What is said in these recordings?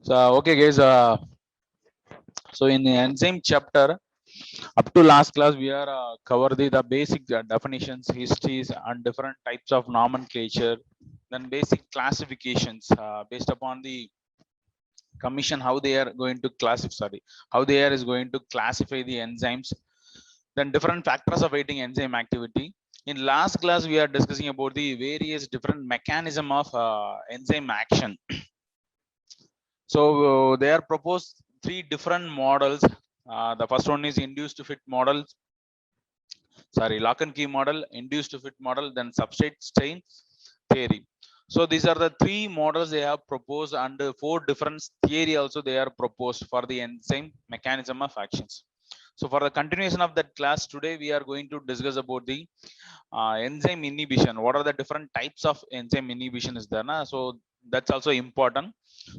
So okay guys, so in the enzyme chapter, up to last class we are cover the basic definitions, histories and different types of nomenclature, then basic classifications based upon the commission, how they are going to classify, how they are is going to classify the enzymes, then different factors of aiding enzyme activity. In last class we are discussing about the various different mechanism of enzyme action. So they are proposed three different models. The first one is induced fit model, sorry, lock and key model, induced fit model, then substrate strain theory. So these are the three models they have proposed, and four different theory also they are proposed for the enzyme mechanism of actions. So for the continuation of that class, today we are going to discuss about the enzyme inhibition. What are the different types of enzyme inhibition is there? Na? So that's also important.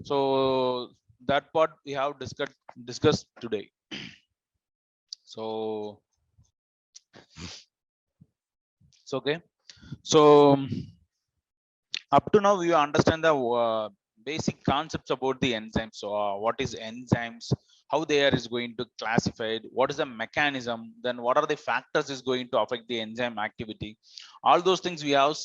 So that part we have discussed today. So it's okay. So up to now we understand the basic concepts about the enzymes. So what is enzymes, how they are is going to classified, what is the mechanism, then what are the factors is going to affect the enzyme activity. All those things we have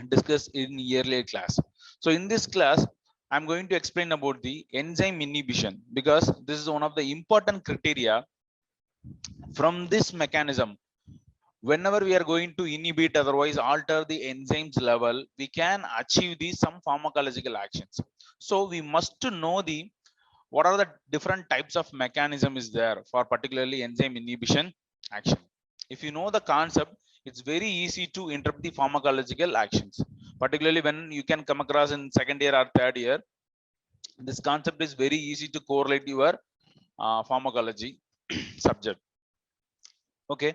discussed in earlier class. So in this class I'm going to explain about the enzyme inhibition, because this is one of the important criteria. From this mechanism, whenever we are going to inhibit, otherwise alter the enzymes level, we can achieve the some pharmacological actions. So we must to know the what are the different types of mechanism is there for particularly enzyme inhibition action. If you know the concept, it's very easy to interpret the pharmacological actions, particularly when you can come across in second year or third year. This concept is very easy to correlate your pharmacology subject. Okay.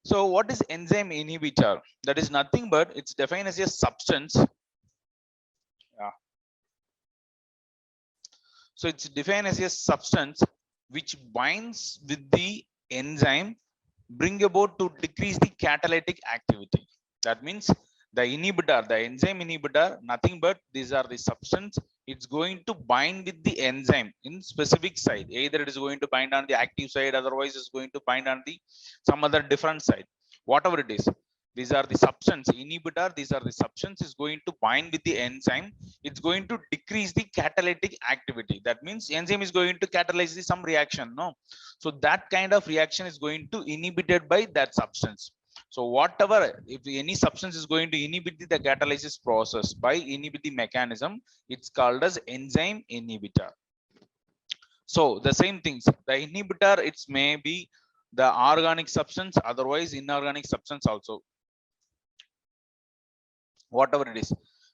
So what is enzyme inhibitor? That is nothing but it's defined as a substance. Yeah. So it's defined as a substance which binds with the enzyme, bring about to decrease the catalytic activity. That means the inhibitor, the enzyme inhibitor, nothing but these are the substance. It's going to bind with the enzyme in specific side. Either it is going to bind on the active side, otherwise it's going to bind on the some other different side. Whatever it is, these are the substance inhibitor. These are the substance is going to bind with the enzyme. It's going to decrease the catalytic activity. That means enzyme is going to catalyze the some reaction. No, so that kind of reaction is going to inhibited by that substance. So whatever, if any substance is going to inhibit the catalysis process by inhibit the mechanism, it's called as enzyme inhibitor. So the same things, the inhibitor, it's may be the organic substance, otherwise inorganic substance also, whatever it is.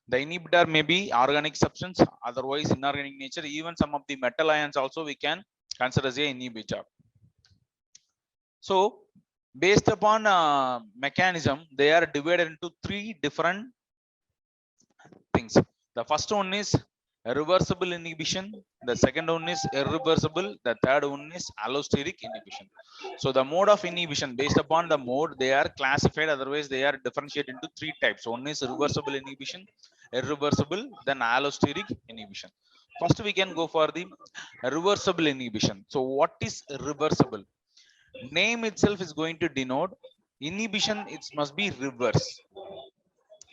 The inhibitor may be organic substance, otherwise inorganic nature. Even some of the metal ions also we can consider as a inhibitor. So based upon mechanism, they are divided into three different things. The first one is reversible inhibition, the second one is irreversible, the third one is allosteric inhibition. So the mode of inhibition, based upon the mode they are classified, otherwise they are differentiated into three types. One is reversible inhibition, irreversible, then allosteric inhibition. First we can go for the reversible inhibition. So what is reversible? Name itself is going to denote inhibition, it must be reverse.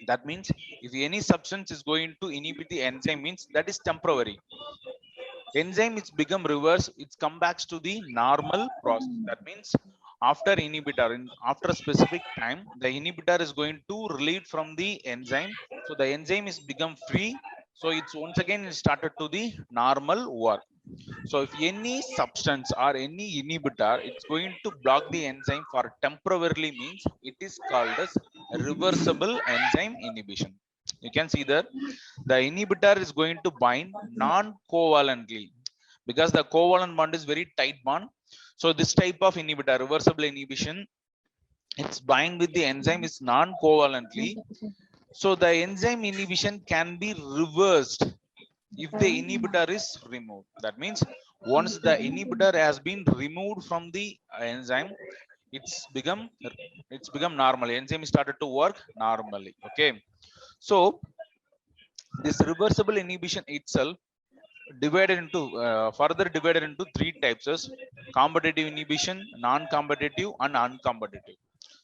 That means if any substance is going to inhibit the enzyme, means that is temporary. Enzyme it's become reverse, it's come back to the normal process. That means after inhibitor, after a specific time, the inhibitor is going to relieve from the enzyme, so the enzyme is become free. So it's once again it started to the normal work. So if any substance or any inhibitor, it's going to block the enzyme for temporarily, means it is called as reversible enzyme inhibition. You can see that the inhibitor is going to bind non-covalently, because the covalent bond is very tight bond. So this type of inhibitor, reversible inhibition, it's bind with the enzyme is non-covalently. So the enzyme inhibition can be reversed if the inhibitor is removed. That means once the inhibitor has been removed from the enzyme, it's become normal. Enzyme started to work normally. Okay. So this reversible inhibition itself divided into further divided into three types as competitive inhibition, non-competitive and uncompetitive.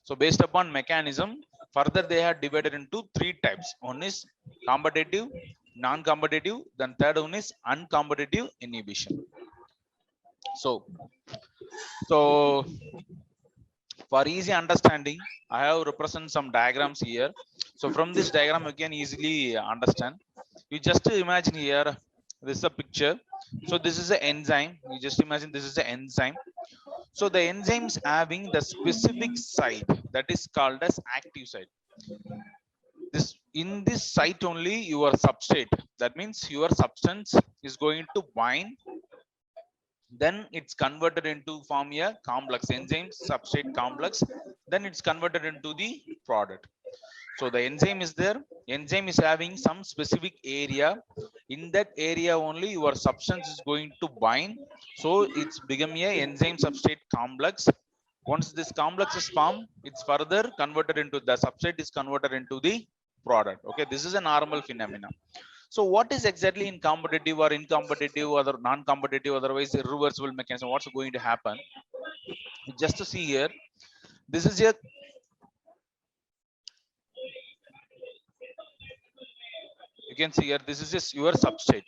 So based upon mechanism, further they are divided into three types. One is competitive, non-competitive, then third one is uncompetitive inhibition. So for easy understanding, I have represent some diagrams here. So from this diagram, you can easily understand. You just imagine here, this is a picture. So this is an enzyme. You just imagine this is an enzyme. So the enzymes having the specific site that is called as active site. This in this site only your substrate. That means your substance is going to bind, then it's converted into form a complex enzyme substrate complex, then it's converted into the product. So the enzyme is there, enzyme is having some specific area, in that area only your substance is going to bind, so it's become a enzyme substrate complex. Once this complex is formed, it's further converted into the substrate is converted into the product. Okay, this is a normal phenomenon. So what is exactly in competitive or incompetitive or non-competitive, otherwise irreversible mechanism? What's going to happen? Just to see here, this is a you can see here, this is just your substrate.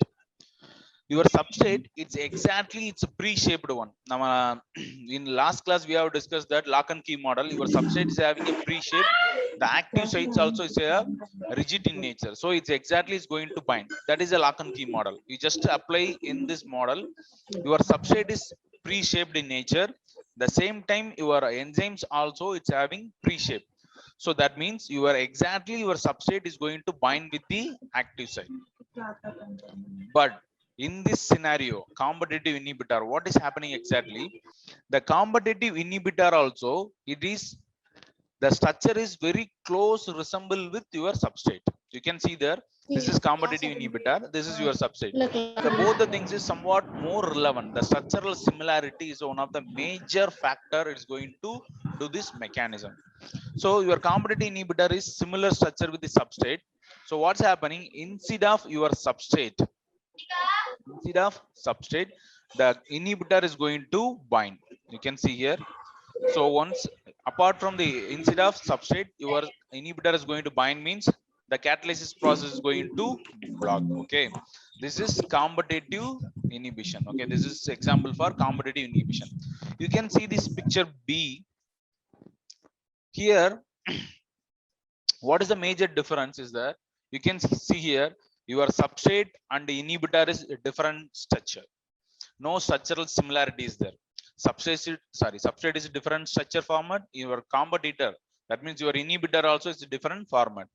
Your substrate, it's exactly it's a pre-shaped one. Now, in last class we have discussed that lock and key model. Your substrate is having a pre-shape. The active sites also is a rigid in nature, so it's exactly is going to bind. That is a lock and key model. You just apply in this model. Your substrate is pre-shaped in nature. The same time your enzymes also it's having pre-shape. So that means your exactly your substrate is going to bind with the active site. But in this scenario, competitive inhibitor, what is happening exactly? The competitive inhibitor also, it is the structure is very close resemble with your substrate. You can see there, this is competitive inhibitor, this is your substrate. The both the things is somewhat more relevant. The structural similarity is one of the major factor it's going to do this mechanism. So your competitive inhibitor is similar structure with the substrate. So what's happening instead of your substrate? Instead of substrate, the inhibitor is going to bind. You can see here. So once apart from the instead of substrate, your inhibitor is going to bind means the catalysis process is going to block. Okay, this is competitive inhibition. Okay, this is example for competitive inhibition. You can see this picture B here. What is the major difference is that you can see here your substrate and the inhibitor is a different structure. No structural similarity is there. Substrate is a different structure format. Your competitor, that means your inhibitor also is a different format.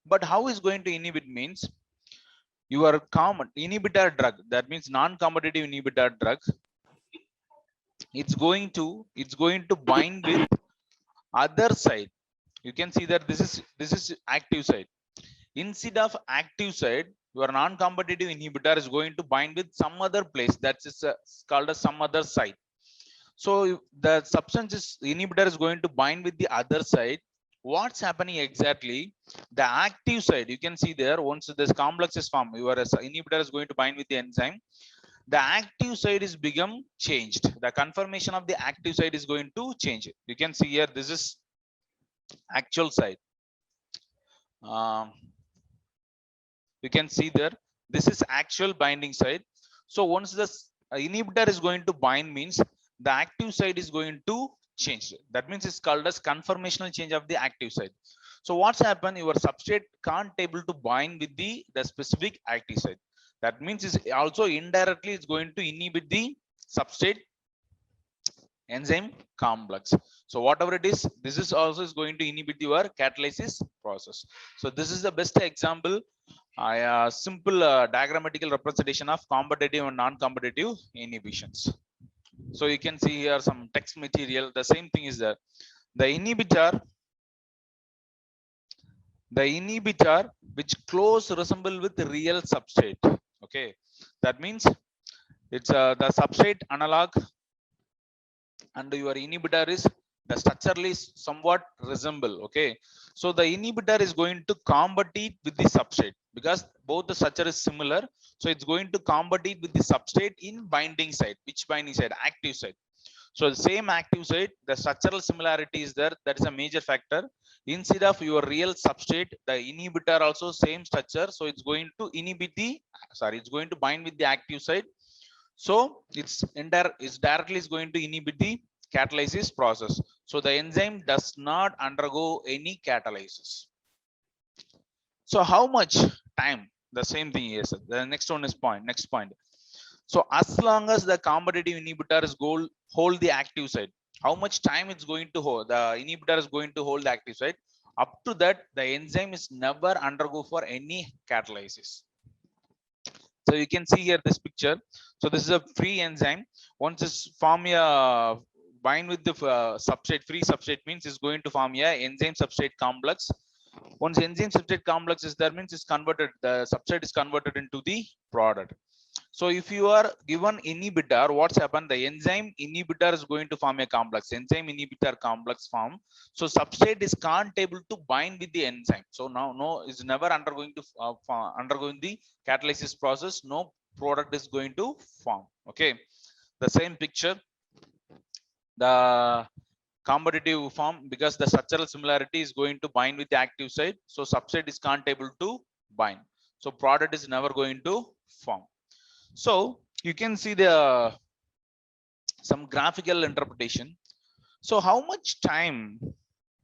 But how is going to inhibit means your common inhibitor drug, that means non-competitive inhibitor drug, it's going to bind with other side. You can see that this is active side. Instead of active side, your non-competitive inhibitor is going to bind with some other place that is called as some other site. So the substance is inhibitor is going to bind with the other side. What's happening exactly? The active side, you can see there, once this complex is formed, your inhibitor is going to bind with the enzyme. The active side is become changed. The conformation of the active side is going to change. You can see here, this is actual side. You can see there, this is actual binding side. So once the inhibitor is going to bind means the active side is going to change. That means it's called as conformational change of the active side. So what's happened, your substrate can't able to bind with the specific active side. That means is also indirectly it's going to inhibit the substrate enzyme complex. So whatever it is, this is also is going to inhibit your catalysis process. So this is the best example, simple diagrammatical representation of competitive and non-competitive inhibitions. So you can see here some text material. The same thing is that the inhibitor which close resemble with the real substrate. Okay, that means it's the substrate analog and your inhibitor is the structurally somewhat resemble. Okay, so the inhibitor is going to compete with the substrate. because both the structure is similar. So it's going to compete with the substrate in binding site. Which binding site? Active site. So the same active site, the structural similarity is there. That is a major factor. Instead of your real substrate, the inhibitor also same structure. So it's going to inhibit the, sorry, it's going to bind with the active site. So it's directly is going to inhibit the catalysis process. So the enzyme does not undergo any catalysis. So how much time? The same thing is the next one is point. Next point. So as long as the competitive inhibitor is hold the active site, how much time it's going to hold? The inhibitor is going to hold the active site. Up to that, the enzyme is never undergo for any catalysis. So you can see here this picture. So this is a free enzyme. Once this form a bind with the substrate, free substrate means it's going to form a enzyme substrate complex. Once enzyme substrate complex is there, means it's converted, the substrate is converted into the product. So if you are given inhibitor, what's happened? The enzyme inhibitor is going to form a complex, enzyme inhibitor complex form. So substrate is can't able to bind with the enzyme. So now no is never undergoing to undergoing the catalysis process. No product is going to form. Okay, the same picture. The competitive form, because the structural similarity is going to bind with the active site. So substrate is can't able to bind. So product is never going to form. So you can see the some graphical interpretation. So how much time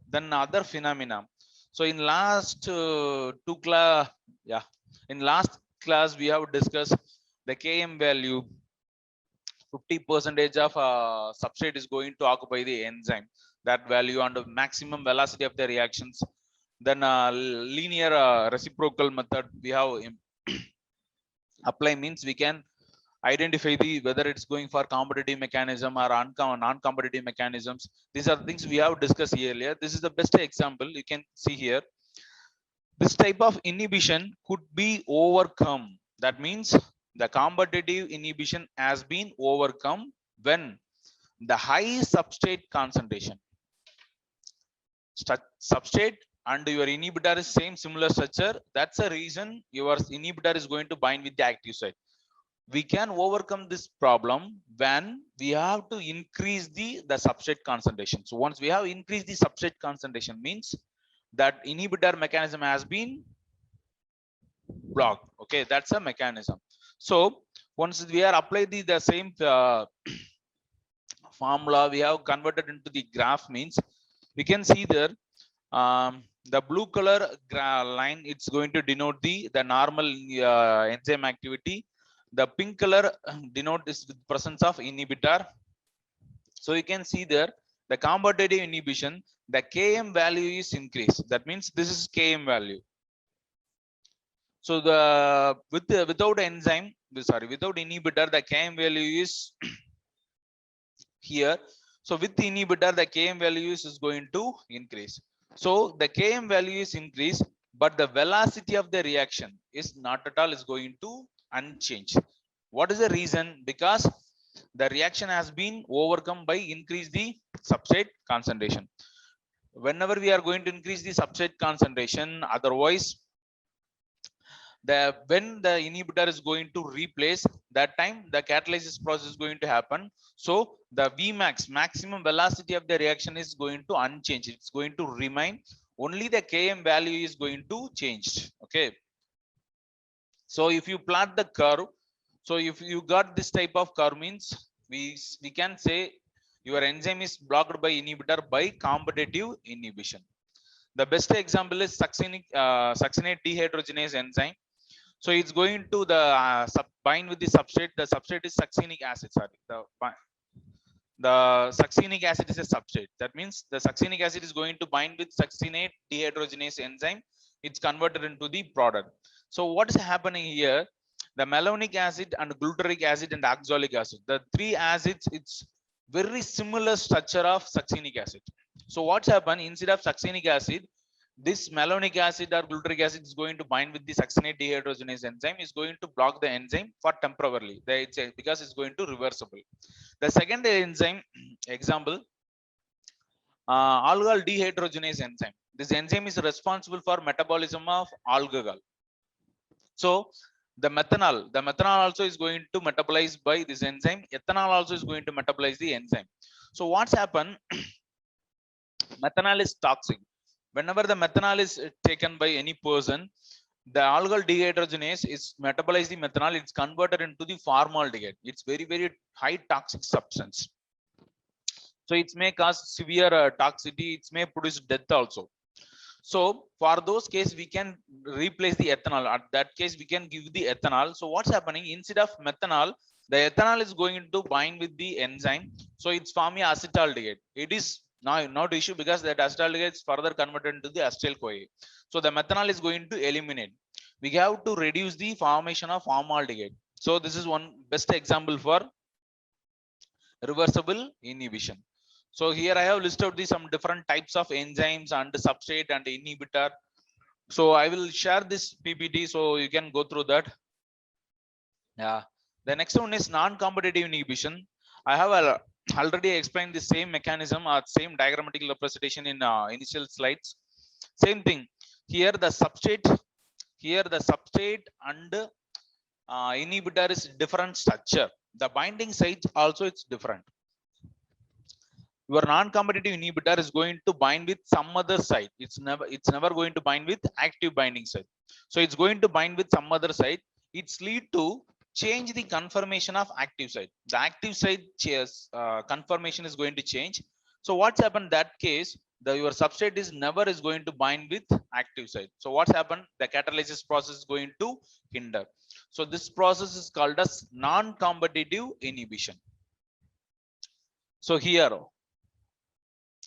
than other phenomena? So in last in last class we have discussed the Km value. 50% of substrate is going to occupy the enzyme. That value and the maximum velocity of the reactions. Then linear reciprocal method we have apply, means we can identify the whether it's going for competitive mechanism or non-competitive mechanisms. These are things we have discussed earlier. This is the best example you can see here. This type of inhibition could be overcome. That means the competitive inhibition has been overcome when the high substrate concentration, substrate and your inhibitor is same similar structure. That's a reason your inhibitor is going to bind with the active site. We can overcome this problem when we have to increase the substrate concentration. So once we have increased the substrate concentration, means that inhibitor mechanism has been blocked. Okay, that's a mechanism. So once we are applied the same formula, we have converted into the graph, means we can see there the blue color line, it's going to denote the normal enzyme activity. The pink color denote is with presence of inhibitor. So you can see there the competitive inhibition, the Km value is increased. That means this is Km value. So the without enzyme, sorry, without inhibitor, the Km value is here. So with the inhibitor, the Km value is going to increase. So the Km value is increased, but the velocity of the reaction is not at all is going to unchanged. What is the reason? Because the reaction has been overcome by increase the substrate concentration. Whenever we are going to increase the substrate concentration, otherwise when the inhibitor is going to replace, that time the catalysis process is going to happen. So the Vmax, maximum velocity of the reaction, is going to unchanged. It's going to remain. Only the Km value is going to change. Okay. So if you plot the curve, so if you got this type of curve, means we can say your enzyme is blocked by inhibitor by competitive inhibition. The best example is succinate dehydrogenase enzyme. So it's going to the bind with the substrate. The substrate is succinic acid. Sorry, the succinic acid is a substrate. That means the succinic acid is going to bind with succinate dehydrogenase enzyme. It's converted into the product. So what is happening here? The malonic acid and glutaric acid and oxalic acid, the three acids, it's very similar structure of succinic acid. So what's happened? Instead of succinic acid, this malonic acid or glutaric acid is going to bind with the succinate dehydrogenase enzyme, is going to block the enzyme for temporarily, because it's going to reversible. The second enzyme example, alcohol dehydrogenase enzyme. This enzyme is responsible for metabolism of alcohol. So the methanol also is going to metabolize by this enzyme. Ethanol also is going to metabolize the enzyme. So what's happened? Methanol is toxic. Whenever the methanol is taken by any person, the alkyl dehydrogenase is metabolize the methanol. It's converted into the formaldehyde. It's very, very high toxic substance. So it may cause severe toxicity. It may produce death also. So for those cases, we can replace the ethanol. At that case, we can give the ethanol. So what's happening? Instead of methanol, the ethanol is going to bind with the enzyme. So it's forming acetaldehyde. It is now not issue because that acetaldehyde is further converted into the acetyl CoA. So the methanol is going to eliminate. We have to reduce the formation of formaldehyde. So this is one best example for reversible inhibition. So here I have listed the some different types of enzymes and substrate and inhibitor. So I will share this PPT so you can go through that. Yeah. The next one is non-competitive inhibition. I have already explained the same mechanism or same diagrammatic representation in initial slides. Same thing. Here the substrate and inhibitor is different structure. The binding site also it's different. Your non-competitive inhibitor is going to bind with some other site. It's never going to bind with active binding site. So it's going to bind with some other site. It's lead to change the conformation of active site. The active site conformation is going to change. So what's happened that case? Your substrate is never is going to bind with active site. So what's happened? The catalysis process is going to hinder. So this process is called as non-competitive inhibition. So here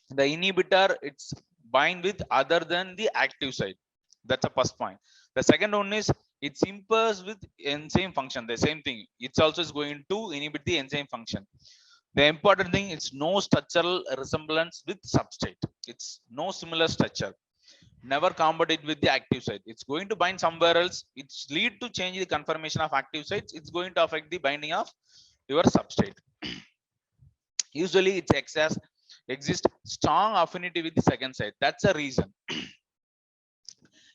the inhibitor it's bind with other than the active site. That's the first point. The second one is it impairs with enzyme function. The same thing. It's also is going to inhibit the enzyme function. The important thing is no structural resemblance with substrate. It's no similar structure. Never compete with the active site. It's going to bind somewhere else. It's lead to change the conformation of active sites. It's going to affect the binding of your substrate. Usually it's exist strong affinity with the second site. That's a reason.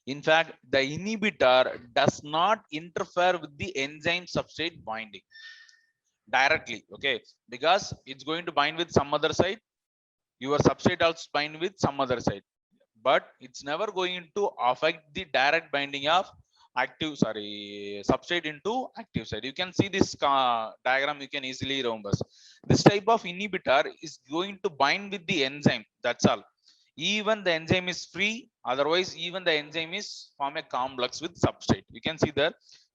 In fact, the inhibitor does not interfere with the enzyme substrate binding directly. Okay, because it's going to bind with some other site. Your substrate also bind with some other site, but it's never going to affect the direct binding of substrate into active site. You can see this diagram. You can easily remember. This type of inhibitor is going to bind with the enzyme. That's all. Even the enzyme is free. Otherwise, even the enzyme is form a complex with substrate. You can see the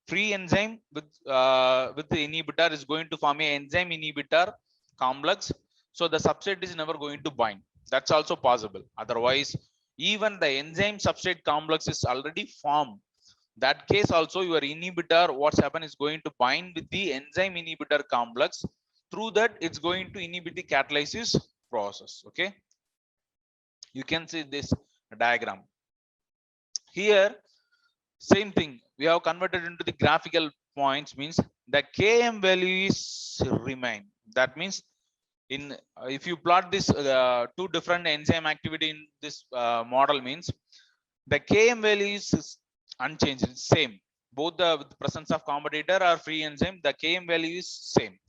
free enzyme with the inhibitor is going to form a enzyme inhibitor complex. So the substrate is never going to bind. That's also possible. Otherwise, even the enzyme substrate complex is already formed. That case also your inhibitor what's happened is going to bind with the enzyme inhibitor complex. Through that it's going to inhibit the catalysis process. Okay, you can see this diagram here. Same thing we have converted into the graphical points. Means the km value is remain. That means in if you plot this two different enzyme activity in this model, means the km value is unchanged, same. Both the with presence of competitor or free enzyme, the km value is same,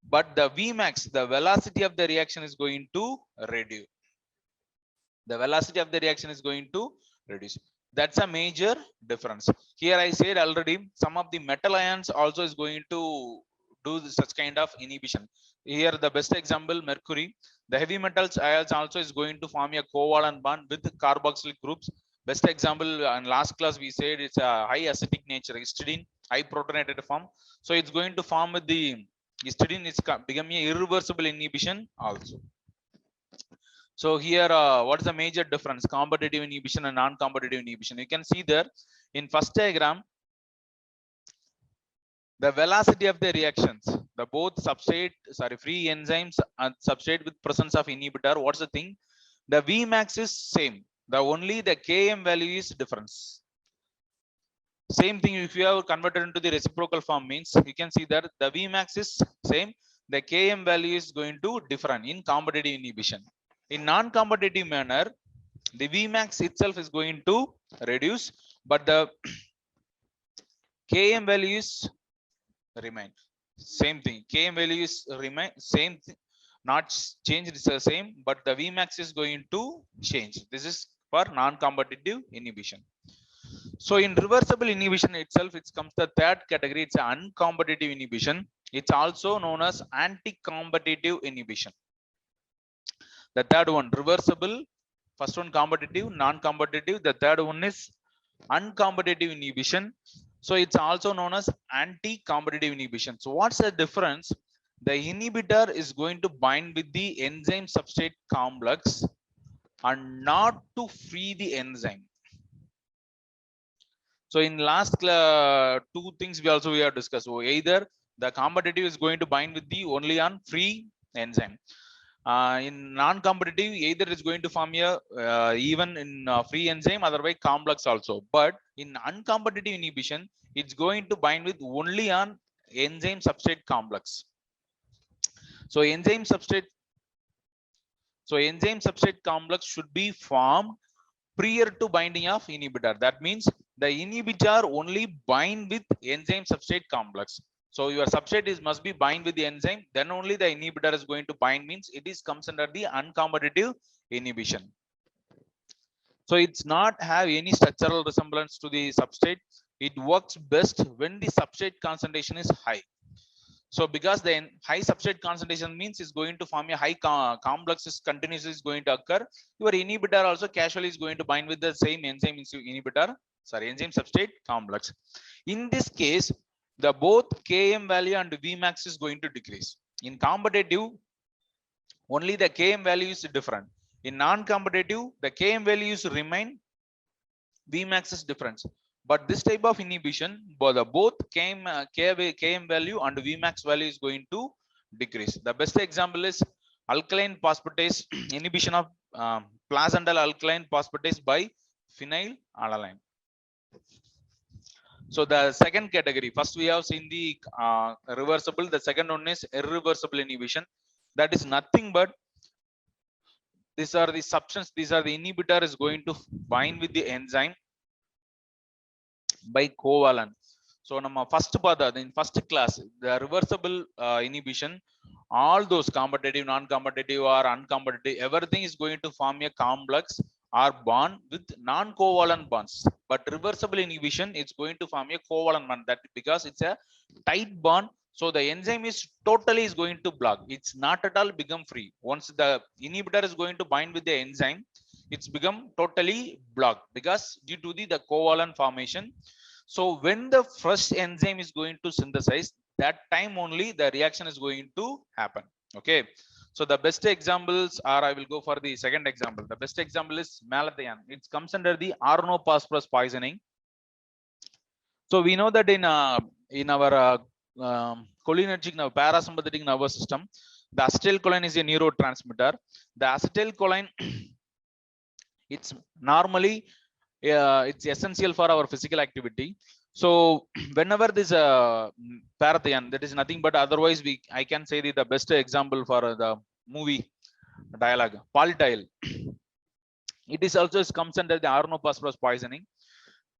but the Vmax, the velocity of the reaction is going to reduce. The velocity of the reaction is going to reduce. That's a major difference. Here I said already, some of the metal ions also is going to do such kind of inhibition. Here the best example, mercury. The heavy metals ions also is going to form a covalent bond with carboxylic groups. Best example in last class we said it's a high acidic nature, histidine, high protonated form. So it's going to form with the histidine. It's becoming a irreversible inhibition also. So here, what is the major difference? Competitive inhibition and non-competitive inhibition. You can see there in first diagram, the velocity of the reactions, the both substrate, free enzymes and substrate with presence of inhibitor. What's the thing? The Vmax is same. The only the Km value is difference. Same thing if you have converted into the reciprocal form, means you can see that the Vmax is same. The Km value is going to different in competitive inhibition. In non-competitive manner, the Vmax itself is going to reduce, but the Km values remain same thing. Km values remain same not change, it's the same, but the Vmax is going to change. This is for non-competitive inhibition. So in reversible inhibition itself, it comes the third category. It's uncompetitive inhibition. It's also known as anti-competitive inhibition. The third one, reversible. First one competitive, non-competitive. The third one is uncompetitive inhibition. So it's also known as anti-competitive inhibition. So what's the difference? The inhibitor is going to bind with the enzyme substrate complex and not to free the enzyme. So in last two things we have discussed. So either the competitive is going to bind with the only on free enzyme. In non-competitive, either it's going to form a even in free enzyme, otherwise complex also. But in uncompetitive inhibition, it's going to bind with only on enzyme substrate complex. So enzyme substrate complex should be formed prior to binding of inhibitor. That means the inhibitor only bind with enzyme substrate complex. So your substrate must be bind with the enzyme, then only the inhibitor is going to bind, means it is comes under the uncompetitive inhibition. So it's not have any structural resemblance to the substrate. It works best when the substrate concentration is high. So because the high substrate concentration means is going to form a high complex is continuously is going to occur. Your inhibitor also casually is going to bind with the same enzyme enzyme substrate complex. In this case, the both Km value and Vmax is going to decrease. In competitive, only the Km value is different. In non-competitive, the Km values remain, Vmax is different. But this type of inhibition, both Km value and Vmax value is going to decrease. The best example is alkaline phosphatase inhibition of placental alkaline phosphatase by phenylalanine. So the second category, first we have seen the reversible. The second one is irreversible inhibition. That is nothing but these are the substance. These are the inhibitor is going to bind with the enzyme by covalent. So nama first pada in first class, the reversible inhibition, all those competitive, non-competitive or uncompetitive, everything is going to form a complex or bond with non-covalent bonds. But reversible inhibition, it's going to form a covalent bond, that because it's a tight bond. So the enzyme is totally is going to block. It's not at all become free. Once the inhibitor is going to bind with the enzyme, it's become totally blocked because due to the covalent formation. So when the first enzyme is going to synthesize, that time only the reaction is going to happen. Okay. So the best examples are, I will go for the second example. The best example is malathion. It comes under the organophosphorus poisoning. So we know that in our cholinergic nerve, parasympathetic nervous system, the acetylcholine is a neurotransmitter. The acetylcholine, it's normally it's essential for our physical activity. So whenever this parathion, that is nothing but otherwise I can say the best example for the movie dialogue, Paltile. It is also comes under the organophosphorus poisoning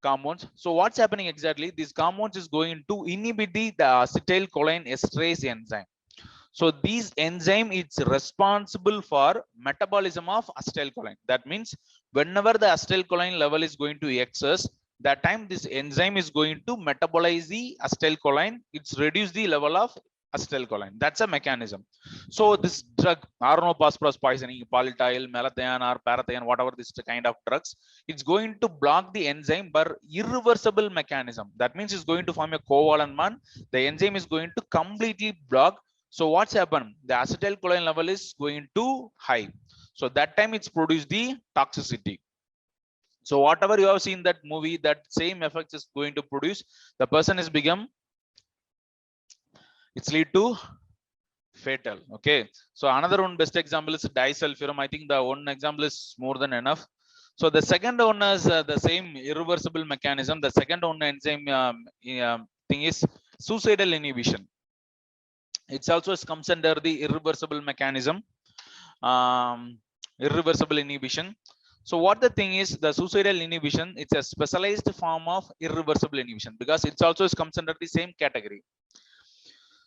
compounds. So what's happening exactly? These compounds is going to inhibit the acetylcholine esterase enzyme. So these enzyme is responsible for metabolism of acetylcholine. That means whenever the acetylcholine level is going to excess, that time this enzyme is going to metabolize the acetylcholine. It's reduce the level of acetylcholine. That's a mechanism. So this drug, organophosphorus poisoning, Paltile, malathion or parathion, whatever this kind of drugs, it's going to block the enzyme by irreversible mechanism. That means it's going to form a covalent bond. The enzyme is going to completely block. So what's happened? The acetylcholine level is going to high. So that time it's produced the toxicity. So whatever you have seen that movie, that same effect is going to produce. The person is become, it's lead to fatal. Okay. So another one best example is disulfiram. I think the one example is more than enough. So the second one is the same irreversible mechanism. The second one enzyme thing is suicidal inhibition. It's also comes under the irreversible mechanism, irreversible inhibition. So what the thing is, the suicidal inhibition, it's a specialized form of irreversible inhibition because it's also comes under the same category.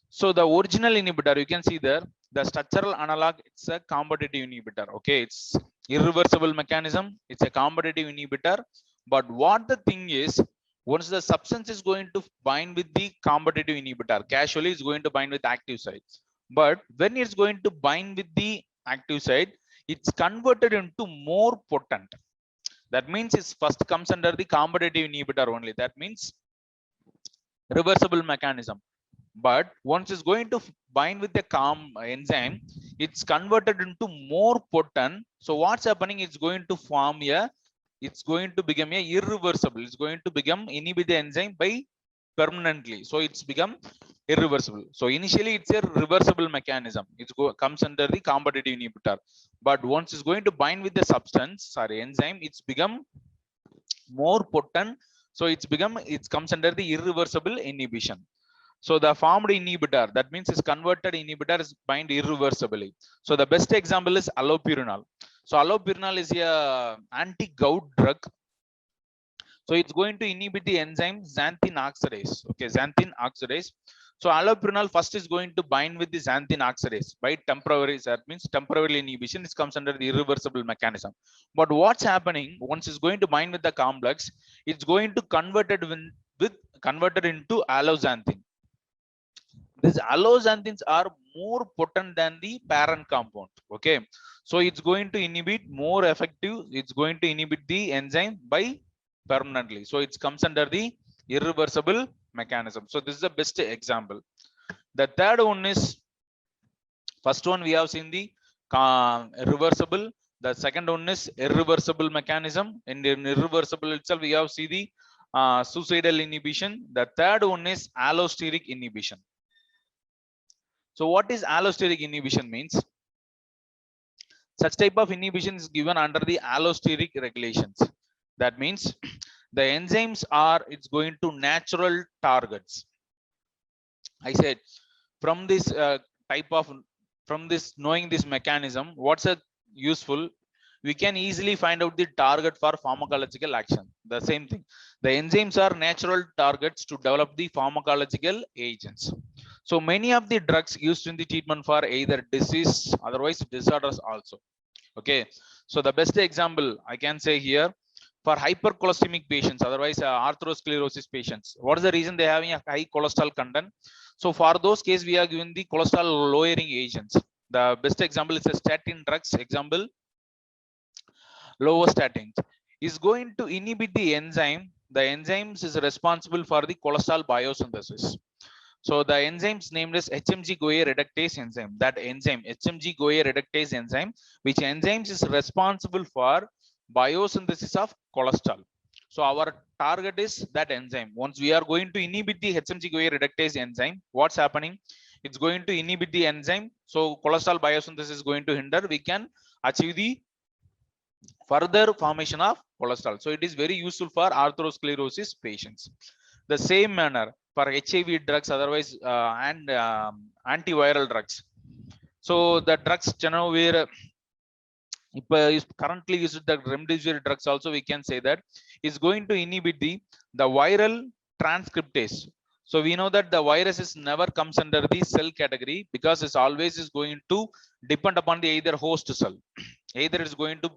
So the original inhibitor, you can see there, the structural analog, it's a competitive inhibitor. Okay, it's irreversible mechanism, it's a competitive inhibitor. But what the thing is, once the substance is going to bind with the competitive inhibitor, casually it's going to bind with active site. But when it's going to bind with the active site, it's converted into more potent. That means it first comes under the competitive inhibitor only. That means reversible mechanism. But once it's going to bind with the CAM enzyme, it's converted into more potent. So what's happening, it's going to form a, it's going to become a irreversible, it's going to become inhibit the enzyme by permanently, so it's become irreversible. So initially it's a reversible mechanism, comes under the competitive inhibitor, but once it's going to bind with the substance, sorry, enzyme, it's become more potent, so it comes under the irreversible inhibition. So the formed inhibitor, that means is converted inhibitor is bind irreversibly. So the best example is allopurinol. So allopurinol is a anti-gout drug. So it's going to inhibit the enzyme xanthine oxidase. Okay, xanthine oxidase. So allopurinol first is going to bind with the xanthine oxidase by temporary, that means temporary inhibition. It comes under the irreversible mechanism. But what's happening, once it's going to bind with the complex, it's going to converted into alloxanthine. These alloxanthines are more potent than the parent compound. Okay, so it's going to inhibit more effective, it's going to inhibit the enzyme by permanently, so it comes under the irreversible mechanism. So this is the best example. The third one is, first one we have seen the reversible, the second one is irreversible mechanism, and in irreversible itself we have see the suicidal inhibition. The third one is allosteric inhibition. So what is allosteric inhibition means? Such type of inhibition is given under the allosteric regulations. That means the enzymes are, it's going to natural targets. I said from this type of, from this knowing this mechanism, what's a useful, we can easily find out the target for pharmacological action. The same thing, the enzymes are natural targets to develop the pharmacological agents. So many of the drugs used in the treatment for either disease, otherwise disorders also. Okay, so the best example I can say here, for hypercholesteremic patients, otherwise atherosclerosis patients, what is the reason they are having a high cholesterol content? So for those cases we are given the cholesterol lowering agents. The best example is a statin drugs. Example, lovastatin is going to inhibit the enzyme. The enzymes is responsible for the cholesterol biosynthesis. So the enzymes named as HMG-CoA reductase enzyme. That enzyme, HMG-CoA reductase enzyme, which enzymes is responsible for biosynthesis of cholesterol. So our target is that enzyme. Once we are going to inhibit the HMG-CoA reductase enzyme, what's happening? It's going to inhibit the enzyme. So cholesterol biosynthesis is going to hinder. We can achieve the further formation of cholesterol. So it is very useful for atherosclerosis patients. The same manner for HIV drugs, otherwise and antiviral drugs. So the drugs Tenofovir is currently used, the remdesivir drugs also we can say that is going to inhibit the viral transcriptase. So we know that the viruses never comes under the cell category because it's always is going to depend upon the either host cell. Either it's going to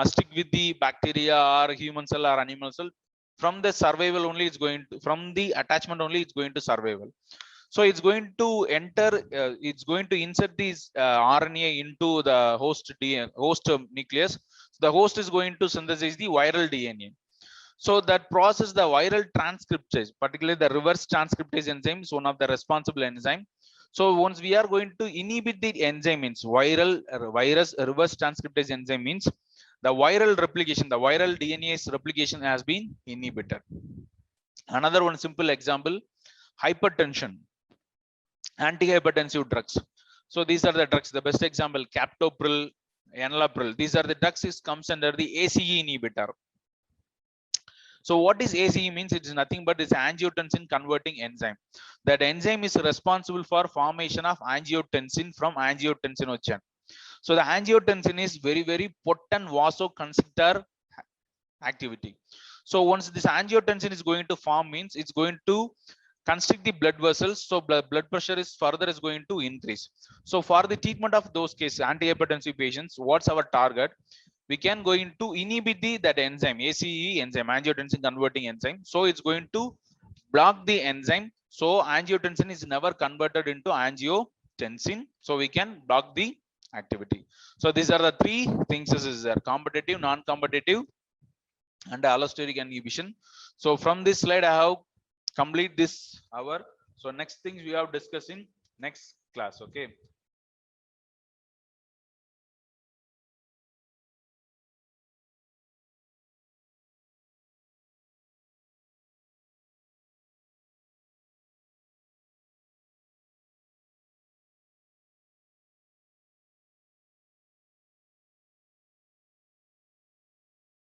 stick with the bacteria or human cell or animal cell. From the survival only, it's going to, from the attachment only, it's going to survival. So it's going to enter, it's going to insert these RNA into the host nucleus. So the host is going to synthesize the viral DNA. So that process, the viral transcriptase, particularly the reverse transcriptase enzyme, is one of the responsible enzyme. So once we are going to inhibit the enzyme, means virus reverse transcriptase enzyme means the viral replication, the viral DNA's replication has been inhibited. Another one simple example, hypertension, antihypertensive drugs. So these are the drugs. The best example, captopril, enalapril. These are the drugs. Is comes under the ACE inhibitor. So what is ACE means? It is nothing but it's angiotensin converting enzyme. That enzyme is responsible for formation of angiotensin from angiotensinogen. So the angiotensin is very, very potent vasoconstrictor activity. So once this angiotensin is going to form means it's going to constrict the blood vessels. So blood pressure is further is going to increase. So for the treatment of those cases, antihypertensive patients, what's our target? We can going to inhibit that enzyme, ACE enzyme, angiotensin converting enzyme. So it's going to block the enzyme. So angiotensin is never converted into angiotensin. So we can block the activity. So these are the three things is there: competitive, non-competitive, and allosteric inhibition. So from this slide, I have complete this hour. So next things we have discussing next class. Okay.